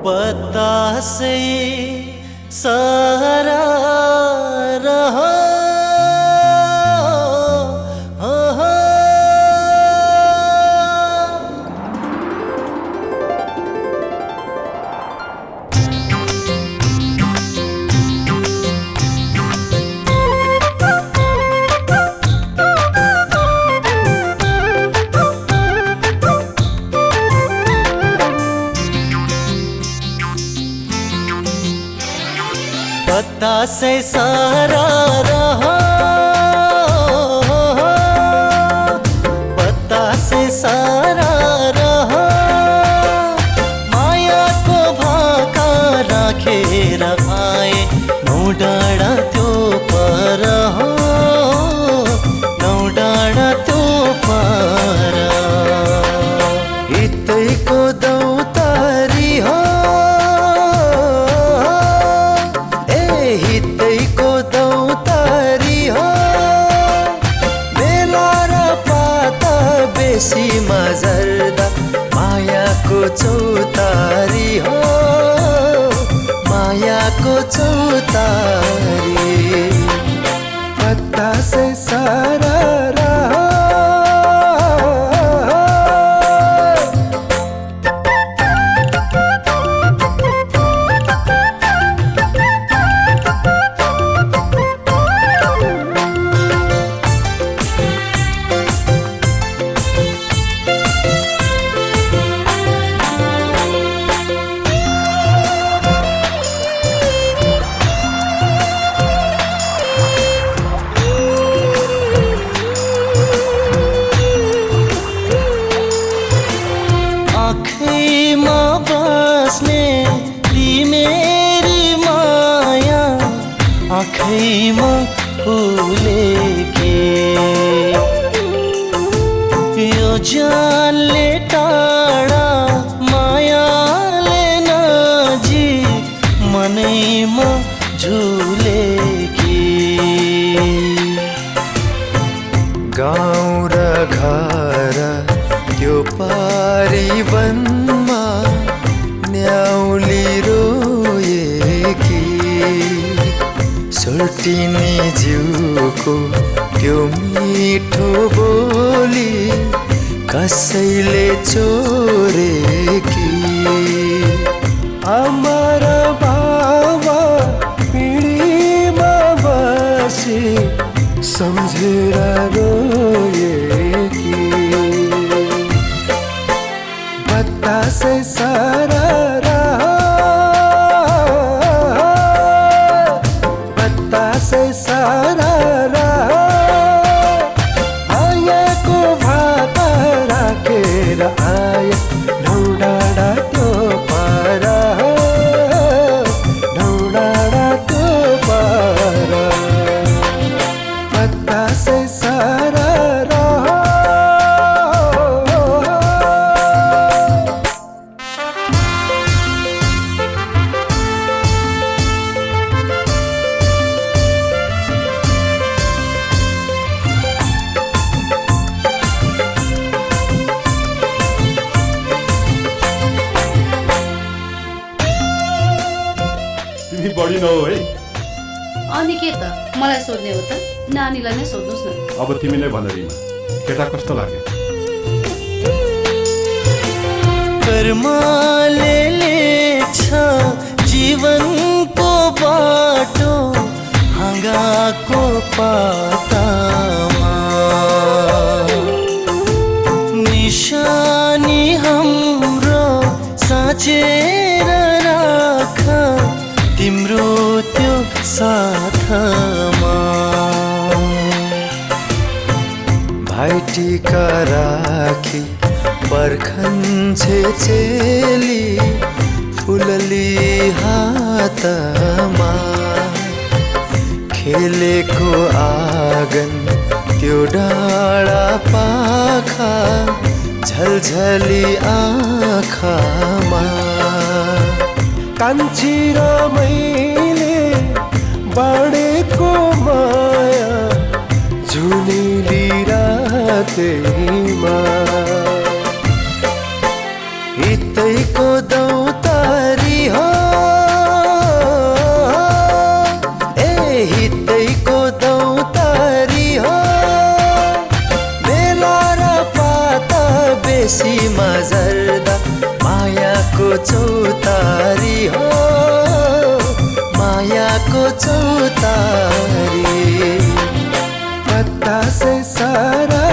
बतासे सारा रहा पता से सारा रहा, पता से सारा रहा, माया को भाका राखेर आए नौ डाँडा त्यो पर हो, नौ डाँडा त्यो पर हितैको दौतारी हो, हितैको दौतारी हो, बेला र पाता बेसीमा झर्दा मायाको चौतारी हो, मायाको चौतारी। पत्ता से सारा रहा, आँखैमा बस्ने तिमेरी माया आँखैमा फुलेकी, यो जानले टाढा मायाले नजिक मनैमा झुलेकी। गाउँ र घर त्यो पारी वनमा न्याउली रोएकी, सोल्टिने जिउको त्यो मिठो बोली कसैले चोरेकी। आमा र बाबा पिँढीमा बसी सम्झेर रोएकी। पत्ता से सारा रहा, पत्ता से सारा रहा, मायाको भाता राखेर आए नौ डाँडा त्यो पार, नौ डाँडा त्यो पार। पत्ता से सारा रहा। तिमी बढी नहो है। अनि के त मलाई सोध्ने हो त, नानीलाई नै सोध्नुस् न। अब तिमी नै भन रिमा, केटा कस्तो लाग्यो? कर्मले लेख्छ जीवनको बाटो हाँगाको पातामा, निशानी हाम्रो साँचेर राख तिम्रो त्यो साथमा। भाइटिका राखी पर्खन्छे चेली फुलली हातमा, खेलेको आँगन त्यो डाँडा पाखा झलझली आँखामा। कान्छी र मैले बाँडेको माया झुलिली रातैमा हितैको दौतारी हो ए हितैको दौतारी हो बेला र पाता बेसीमा झर्दा मायाको चौतारी हो मायाको चौतारी पत्ता से सारा